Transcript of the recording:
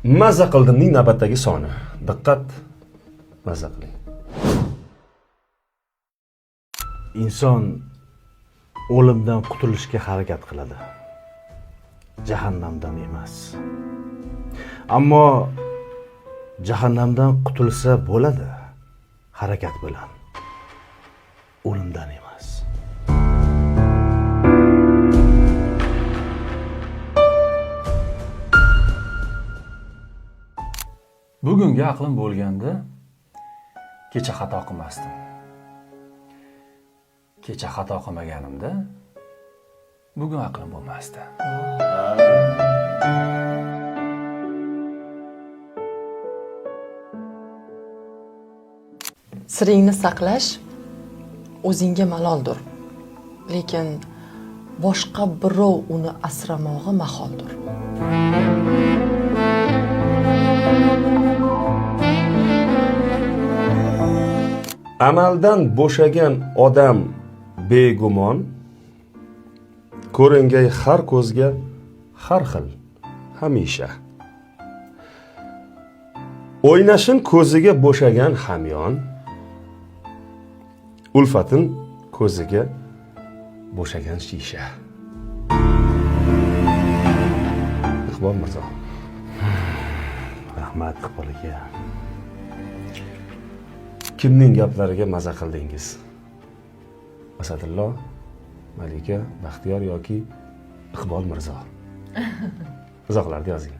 Mazza qildimning navbatdagi soni. Diqqat, mazza qiling. Inson o'limdan qutulishga harakat qiladi. Jahannamdan emas. Ammo jahannamdan qutulsa bo'ladi. Harakat bilan. O'limdan emas. Bugungi aqlim bo'lganda kecha xato qilmasdim. Kecha xato qilmaganimda bugun aqlim bo'lmasdi. Siringni saqlash o'zingga maloldir. Lekin boshqa birov uni asramog'i maholdir. Amaldan bo'shagan odam begumon, ko'ringay har ko'zga har xil hamisha. O'ynashin ko'ziga bo'shagan hamyon, ulfatin ko'ziga bo'shagan shisha. Iqbol Mirzo. Rahmat Iqbol aka. Kimning gaplariga maza qildingiz? Asadillo, Malika, Baxtiyor yoki Iqbol Mirzo? Izohlarda yozing.